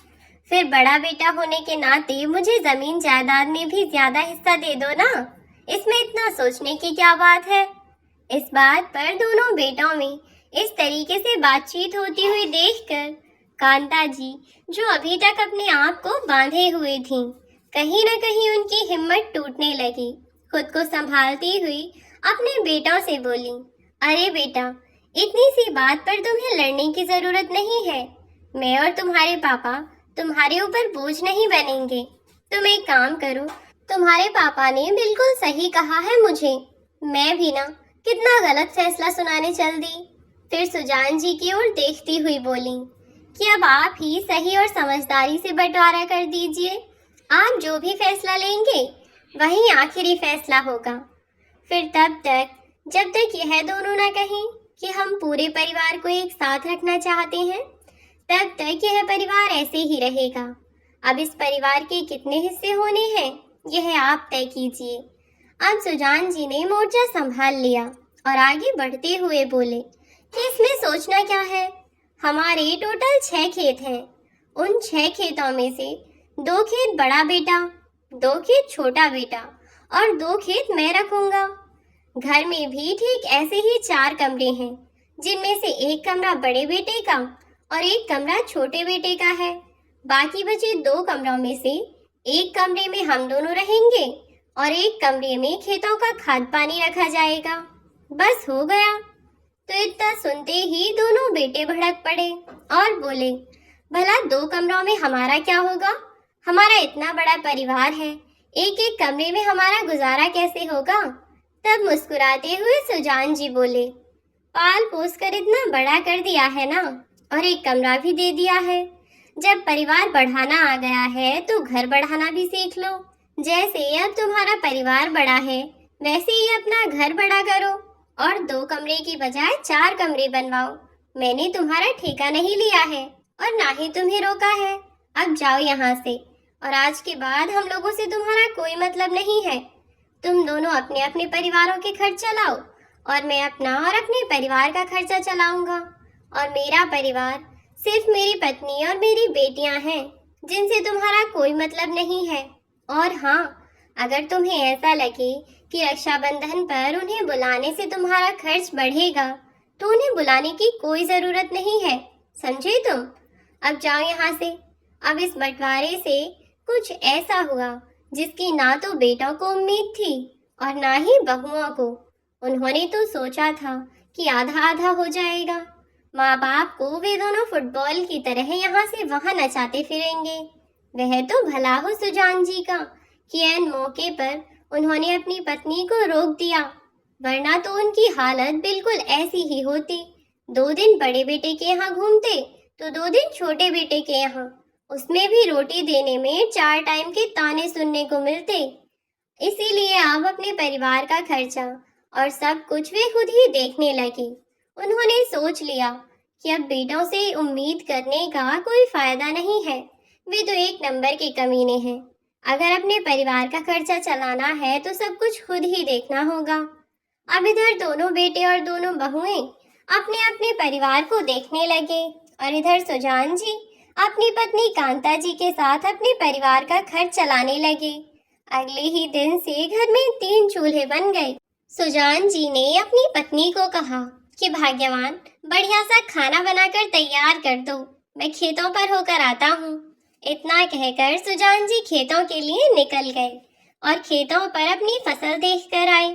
फिर बड़ा बेटा होने के नाते मुझे जमीन जायदाद में भी ज्यादा हिस्सा दे दो ना, इसमें इतना सोचने की क्या बात है? इस बात पर दोनों बेटों में इस तरीके से बातचीत होती हुई देखकर कांता जी, जो अभी तक अपने आप को बांधे हुए थीं, कहीं न कहीं उनकी हिम्मत टूटने लगी। खुद को संभालती हुई अपने बेटों से बोली, अरे बेटा, इतनी सी बात पर तुम्हें लड़ने की जरूरत नहीं है। मैं और तुम्हारे पापा तुम्हारे ऊपर बोझ नहीं बनेंगे। तुम एक काम करो, तुम्हारे पापा ने बिल्कुल सही कहा है मुझे, मैं भी ना कितना गलत फैसला सुनाने चल दी। फिर सुजान जी की ओर देखती हुई बोली कि अब आप ही सही और समझदारी से बंटवारा कर दीजिए। आप जो भी फैसला लेंगे वही आखिरी फैसला होगा। फिर तब तक जब तक यह दोनों ना कहें कि हम पूरे परिवार को एक साथ रखना चाहते हैं, तब तक यह परिवार ऐसे ही रहेगा। अब इस परिवार के कितने हिस्से होने हैं यह आप तय कीजिए। अब सुजान जी ने मोर्चा संभाल लिया और आगे बढ़ते हुए बोले कि इसमें सोचना क्या है, हमारे टोटल 6 खेत हैं। उन 6 खेतों में से 2 खेत बड़ा बेटा, 2 खेत छोटा बेटा और 2 खेत मैं रखूंगा। घर में भी ठीक ऐसे ही 4 कमरे हैं, जिनमें से एक कमरा बड़े बेटे का और एक कमरा छोटे बेटे का है। बाकी बचे 2 कमरों में से एक कमरे में हम दोनों रहेंगे और एक कमरे में खेतों का खाद पानी रखा जाएगा। बस हो गया। तो इतना सुनते ही दोनों बेटे भड़क पड़े और बोले, भला 2 कमरों में हमारा क्या होगा? हमारा इतना बड़ा परिवार है, एक एक कमरे में हमारा गुजारा कैसे होगा? तब मुस्कुराते हुए सुजान जी बोले, पाल पोस कर इतना बड़ा कर दिया है ना, और एक कमरा भी दे दिया है। जब परिवार बढ़ाना आ गया है तो घर बढ़ाना भी सीख लो। जैसे अब तुम्हारा परिवार बड़ा है, वैसे ही अपना घर बड़ा करो और 2 कमरे की बजाय 4 कमरे बनवाओ। मैंने तुम्हारा ठेका नहीं लिया है और ना ही तुम्हें रोका है। अब जाओ यहाँ से, और आज के बाद हम लोगों से तुम्हारा कोई मतलब नहीं है। तुम दोनों अपने अपने परिवारों के खर्च चलाओ और मैं अपना और अपने परिवार का खर्चा चलाऊंगा। और मेरा परिवार सिर्फ मेरी पत्नी और मेरी बेटियां हैं, जिनसे तुम्हारा कोई मतलब नहीं है। और हाँ, अगर तुम्हें ऐसा लगे कि रक्षाबंधन पर उन्हें बुलाने से तुम्हारा खर्च बढ़ेगा, तो उन्हें बुलाने की कोई जरूरत नहीं है, समझे तुम? अब जाओ यहाँ से। अब इस बंटवारे से कुछ ऐसा हुआ जिसकी ना तो बेटों को उम्मीद थी और ना ही बहुओं को। उन्होंने तो सोचा था कि आधा आधा हो जाएगा। माँ बाप को वे दोनों फुटबॉल की तरह यहाँ से वहाँ नचाते फिरेंगे। वह तो भला हो सुजान जी का कि ऐन मौके पर उन्होंने अपनी पत्नी को रोक दिया, वरना तो उनकी हालत बिल्कुल ऐसी ही होती। 2 दिन बड़े बेटे के यहाँ घूमते तो 2 दिन छोटे बेटे के यहाँ, उसमें भी रोटी देने में 4 टाइम के ताने सुनने को मिलते। इसीलिए अब अपने परिवार का खर्चा और सब कुछ वे खुद ही देखने लगे। उन्होंने सोच लिया कि अब बेटों से उम्मीद करने का कोई फायदा नहीं है, वे तो एक नंबर के कमीने हैं। अगर अपने परिवार का खर्चा चलाना है तो सब कुछ खुद ही देखना होगा। अब इधर दोनों बेटे और दोनों बहुएं अपने अपने परिवार को देखने लगे और इधर सुजान जी अपनी पत्नी कांता जी के साथ अपने परिवार का खर्च चलाने लगे। अगले ही दिन से घर में 3 चूल्हे बन गए। सुजान जी ने अपनी पत्नी को कहा कि भाग्यवान, बढ़िया सा खाना बनाकर तैयार कर दो, मैं खेतों पर होकर आता हूँ। इतना कहकर सुजान जी खेतों के लिए निकल गए और खेतों पर अपनी फसल देखकर आए,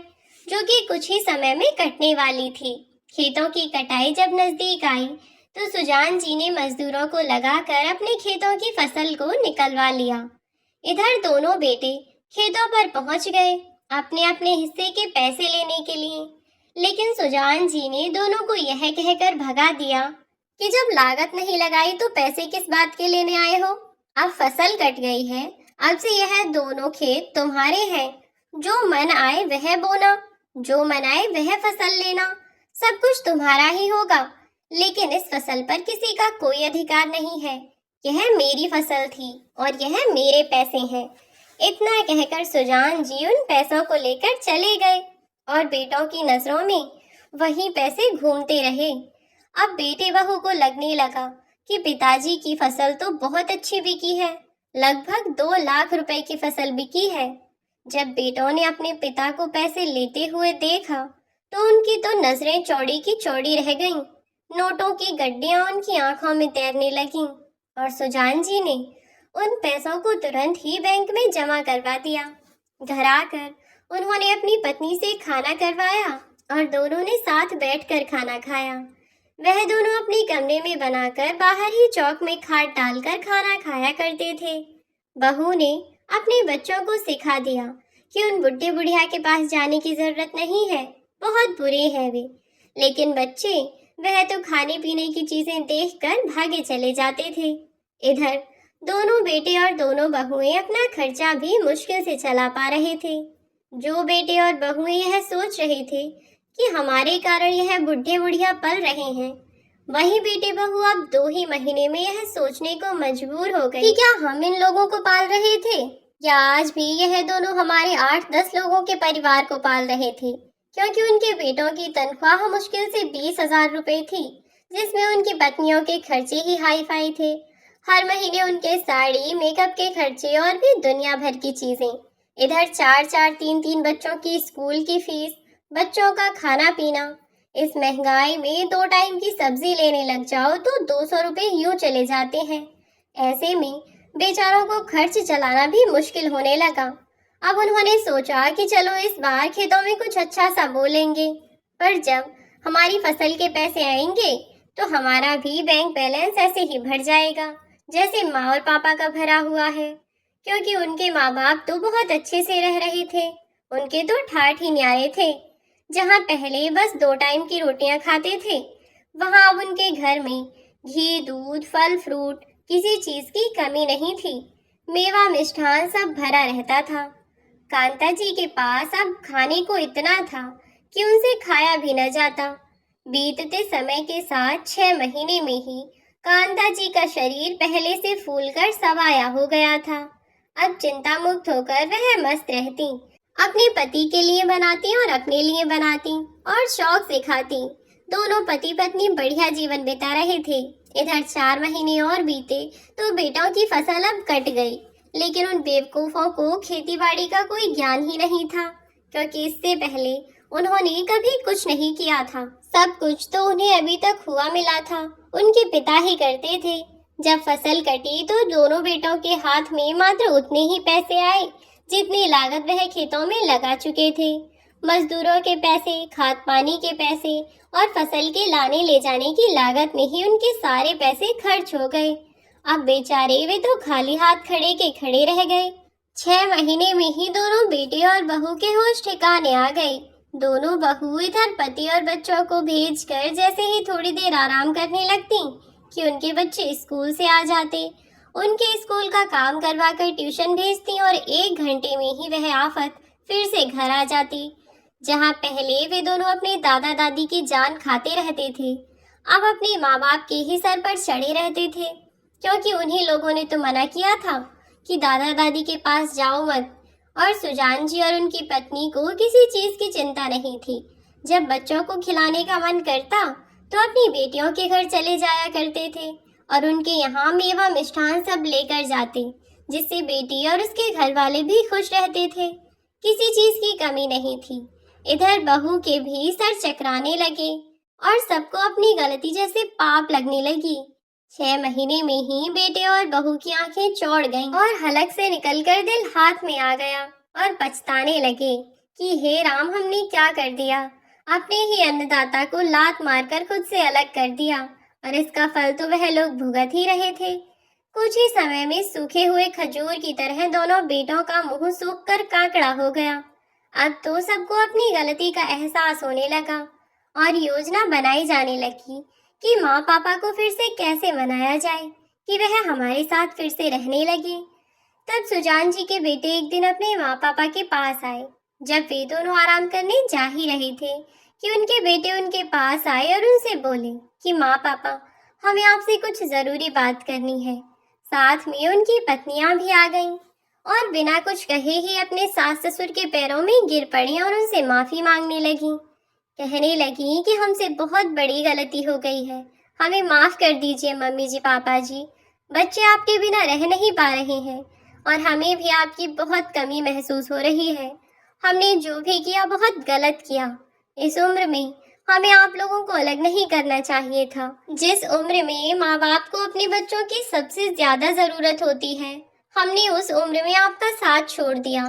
जो कि कुछ ही समय में कटने वाली थी। खेतों की कटाई जब नजदीक आई तो सुजान जी ने मजदूरों को लगाकर अपने खेतों की फसल को निकलवा लिया। इधर दोनों बेटे खेतों पर पहुंच गए अपने अपने हिस्से के पैसे लेने के लिए, लेकिन सुजान जी ने दोनों को यह कहकर भगा दिया कि जब लागत नहीं लगाई तो पैसे किस बात के लेने आए हो। अब फसल कट गई है, अब से यह दोनों खेत तुम्हारे हैं। जो मन आए वह बोना, जो मन आए वह फसल लेना, सब कुछ तुम्हारा ही होगा, लेकिन इस फसल पर किसी का कोई अधिकार नहीं है। यह मेरी फसल थी और यह मेरे पैसे हैं। इतना कहकर सुजान जी उन पैसों को लेकर चले गए और बेटों की नजरों में वही पैसे घूमते रहे। अब बेटे बहू को लगने लगा कि पिताजी की फसल तो बहुत अच्छी बिकी है, लगभग 2 लाख रुपए की फसल बिकी है। जब बेटों ने अपने पिता को पैसे लेते हुए देखा तो उनकी तो नजरें चौड़ी की चौड़ी रह गईं। नोटों की गड्डियां उनकी आंखों में तैरने लगीं और सुजान जी ने उन पैसों को तुरंत ही बैंक में जमा करवा दिया। घर आकर उन्होंने अपनी पत्नी से खाना करवाया और दोनों ने साथ बैठकर खाना खाया। वह दोनों अपने कमरे में बनाकर बाहर ही चौक में खाट डालकर खाना खाया करते थे। बहू ने अपने बच्चों को सिखा दिया कि उन बुढ़े बुढ़िया के पास जाने की जरूरत नहीं है, बहुत बुरे हैं वे। लेकिन बच्चे वह तो खाने पीने की चीजें देखकर भागे चले जाते थे। इधर दोनों बेटे और दोनों बहुएं अपना खर्चा भी मुश्किल से चला पा रहे थे। जो बेटे और बहुएं यह सोच रहे थे कि हमारे कारण यह बुढ़े बुढ़िया पल रहे हैं, वही बेटे बहू अब 2 ही महीने में यह सोचने को मजबूर हो गए कि क्या हम इन लोगों को पाल रहे थे, या आज भी यह दोनों हमारे 8-10 लोगों के परिवार को पाल रहे थे। क्योंकि उनके बेटों की तनख्वाह मुश्किल से 20,000 रुपए थी, जिसमें उनकी पत्नियों के खर्चे ही हाई फाई थे। हर महीने उनके साड़ी, मेकअप के खर्चे और भी दुनिया भर की चीजें। इधर 4-4, 3-3 बच्चों की स्कूल की फीस, बच्चों का खाना पीना। इस महंगाई में 2 टाइम की सब्जी लेने लग जाओ तो 200 रुपए यूं चले जाते हैं। ऐसे में बेचारों को खर्च चलाना भी मुश्किल होने लगा। अब उन्होंने सोचा कि चलो इस बार खेतों में कुछ अच्छा सा बोलेंगे, पर जब हमारी फसल के पैसे आएंगे तो हमारा भी बैंक बैलेंस ऐसे ही भर जाएगा जैसे माँ और पापा का भरा हुआ है। क्योंकि उनके माँ बाप तो बहुत अच्छे से रह रहे थे, उनके तो ठाठ ही न्यारे थे। जहाँ पहले बस 2 टाइम की रोटियां खाते थे, वहाँ अब उनके घर में घी, दूध, फल फ्रूट किसी चीज की कमी नहीं थी। मेवा मिष्ठान सब भरा रहता था। कांता जी के पास अब खाने को इतना था कि उनसे खाया भी न जाता। बीतते समय के साथ 6 महीने में ही कांता जी का शरीर पहले से फूलकर सवाया हो गया था। अब चिंता मुक्त होकर वह मस्त रहती, अपने पति के लिए बनाती और अपने लिए बनाती और शौक से खाती। दोनों पति पत्नी बढ़िया जीवन बिता रहे थे। इधर 4 महीने और बीते तो बेटों की फसल अब कट गई, लेकिन उन बेवकूफों को खेतीबाड़ी का कोई ज्ञान ही नहीं था, क्योंकि इससे पहले उन्होंने कभी कुछ नहीं किया था। सब कुछ तो उन्हें अभी तक हुआ मिला था, उनके पिता ही करते थे। जब फसल कटी तो दोनों बेटों के हाथ में मात्र उतने ही पैसे आए जितनी लागत वह खेतों में लगा चुके थे। मजदूरों के पैसे, खाद पानी के पैसे और फसल के लाने ले जाने की लागत में ही उनके सारे पैसे खर्च हो गए। अब बेचारे वे तो खाली हाथ खड़े के खड़े रह गए। 6 महीने में ही दोनों बेटे और बहू के होश ठिकाने आ गए। दोनों बहू इधर पति और बच्चों को भेजकर जैसे ही थोड़ी देर आराम करने लगती कि उनके बच्चे स्कूल से आ जाते, उनके स्कूल का काम करवा कर ट्यूशन भेजती और 1 घंटे में ही वह आफत फिर से घर आ जाती। जहाँ पहले वे दोनों अपने दादा दादी की जान खाते रहते थे, अब अपने माँ बाप के ही सर पर चढ़े रहते थे, क्योंकि उन्हीं लोगों ने तो मना किया था कि दादा दादी के पास जाओ मत। और सुजान जी और उनकी पत्नी को किसी चीज की चिंता नहीं थी। जब बच्चों को खिलाने का मन करता तो अपनी बेटियों के घर चले जाया करते थे और उनके यहाँ मेवा मिष्ठान सब लेकर जाते, जिससे बेटी और उसके घर वाले भी खुश रहते थे। किसी चीज की कमी नहीं थी। इधर बहू के भी सर चकराने लगे और सबको अपनी गलती जैसे पाप लगने लगी। 6 महीने में ही बेटे और बहू की आंखें चौड़ गईं और हलक से निकलकर दिल हाथ में आ गया और पछताने लगे कि हे राम, हमने क्या कर दिया। अपने ही अन्नदाता को लात मारकर खुद से अलग कर दिया और इसका फल तो वह लोग भुगत ही रहे थे। कुछ ही समय में सूखे हुए खजूर की तरह दोनों बेटों का मुंह सूख कर काकड़ा हो गया। अब तो सबको अपनी गलती का एहसास होने लगा और योजना बनाई जाने लगी कि माँ पापा को फिर से कैसे मनाया जाए कि वह हमारे साथ फिर से रहने लगे। तब सुजान जी के बेटे एक दिन अपने माँ पापा के पास आए। जब वे दोनों आराम करने जा ही रहे थे कि उनके बेटे उनके पास आए और उनसे बोले कि माँ पापा, हमें आपसे कुछ जरूरी बात करनी है। साथ में उनकी पत्नियां भी आ गईं और बिना कुछ कहे ही अपने सास ससुर के पैरों में गिर पड़ी और उनसे माफी मांगने लगी। कहने लगी कि हमसे बहुत बड़ी गलती हो गई है, हमें माफ कर दीजिए मम्मी जी, पापा जी। बच्चे आपके बिना रह नहीं पा रहे हैं और हमें भी आपकी बहुत कमी महसूस हो रही है। हमने जो भी किया बहुत गलत किया। इस उम्र में हमें आप लोगों को अलग नहीं करना चाहिए था। जिस उम्र में माँ बाप को अपने बच्चों की सबसे ज्यादा जरूरत होती है, हमने उस उम्र में आपका साथ छोड़ दिया।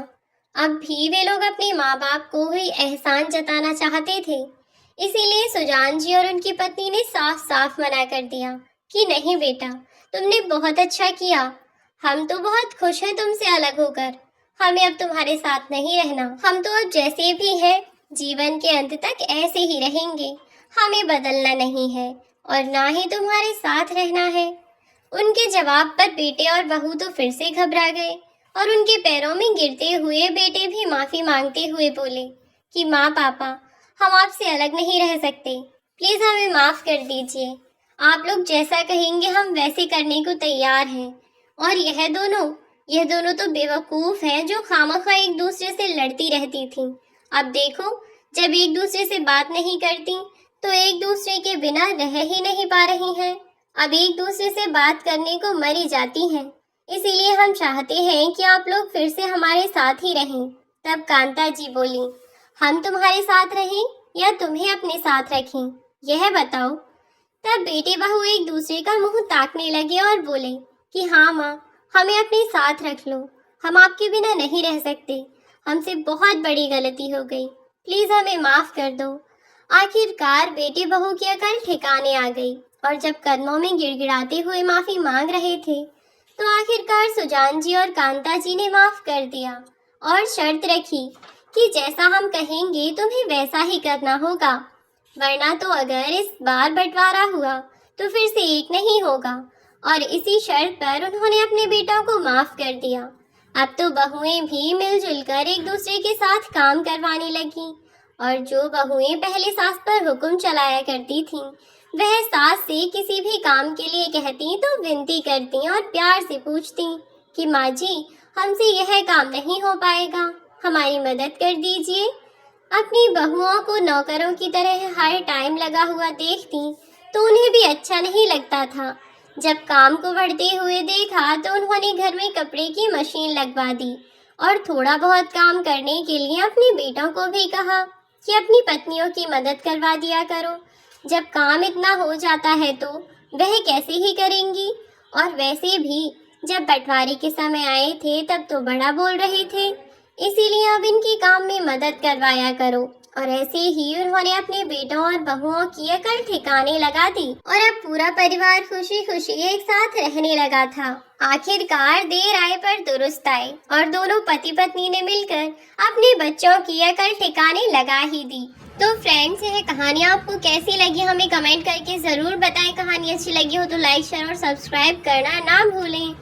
अब भी वे लोग अपने माँ बाप को ही एहसान जताना चाहते थे। इसीलिए सुजान जी और उनकी पत्नी ने साफ साफ मना कर दिया कि नहीं बेटा, तुमने बहुत अच्छा किया। हम तो बहुत खुश हैं तुमसे अलग होकर। हमें अब तुम्हारे साथ नहीं रहना। हम तो अब जैसे भी हैं जीवन के अंत तक ऐसे ही रहेंगे। हमें बदलना नहीं है और ना ही तुम्हारे साथ रहना है। उनके जवाब पर बेटे और बहू तो फिर से घबरा गए और उनके पैरों में गिरते हुए बेटे भी माफी मांगते हुए बोले कि माँ पापा, हम आपसे अलग नहीं रह सकते। प्लीज हमें माफ कर दीजिए। आप लोग जैसा कहेंगे हम वैसे करने को तैयार हैं। और यह दोनों तो बेवकूफ हैं जो खामखा एक दूसरे से लड़ती रहती थीं। अब देखो, जब एक दूसरे से बात नहीं करती तो एक दूसरे के बिना रह ही नहीं पा रही हैं। अब एक दूसरे से बात करने को मरी जाती हैं। इसीलिए हम चाहते हैं कि आप लोग फिर से हमारे साथ ही रहें। तब कांता जी बोली, हम तुम्हारे साथ रहें या तुम्हें अपने साथ रखें, यह बताओ। तब बेटे बहू एक दूसरे का मुंह ताकने लगे और बोले कि हाँ माँ, हमें अपने साथ रख लो। हम आपके बिना नहीं रह सकते। हमसे बहुत बड़ी गलती हो गई, प्लीज हमें माफ कर दो। आखिरकार बेटे बहू की अकल ठिकाने आ गई और जब कदमों में गिड़गिड़ाते हुए माफी मांग रहे थे तो आखिरकार सुजान जी और कांता जी ने माफ कर दिया और शर्त रखी कि जैसा हम कहेंगे तुम्हें वैसा ही करना होगा, वरना तो अगर इस बार बंटवारा हुआ तो फिर से एक नहीं होगा। और इसी शर्त पर उन्होंने अपने बेटों को माफ कर दिया। अब तो बहुएं भी मिलजुल कर एक दूसरे के साथ काम करवाने लगी और जो बहुएं पहले सास पर हुक्म चलाया करती थीं, वह सास से किसी भी काम के लिए कहती तो विनती करती और प्यार से पूछती कि माँ जी, हमसे यह काम नहीं हो पाएगा, हमारी मदद कर दीजिए। अपनी बहुओं को नौकरों की तरह हर टाइम लगा हुआ देखती तो उन्हें भी अच्छा नहीं लगता था। जब काम को बढ़ते हुए देखा तो उन्होंने घर में कपड़े की मशीन लगवा दी और थोड़ा बहुत काम करने के लिए अपने बेटों को भी कहा कि अपनी पत्नियों की मदद करवा दिया करो। जब काम इतना हो जाता है तो वह कैसे ही करेंगी। और वैसे भी जब बंटवारे के समय आए थे तब तो बड़ा बोल रहे थे इसीलिए अब इनकी काम में मदद करवाया करो। और ऐसे ही उन्होंने अपने बेटों और बहुओं की अकल ठिकाने लगा दी और अब पूरा परिवार खुशी खुशी एक साथ रहने लगा था। आखिरकार देर आए पर दुरुस्त आए और दोनों पति पत्नी ने मिलकर अपने बच्चों की अकल ठिकाने लगा ही दी। तो फ्रेंड्स, यह कहानी आपको कैसी लगी हमें कमेंट करके जरूर बताएं। कहानी अच्छी लगी हो तो लाइक शेयर और सब्सक्राइब करना ना भूलें।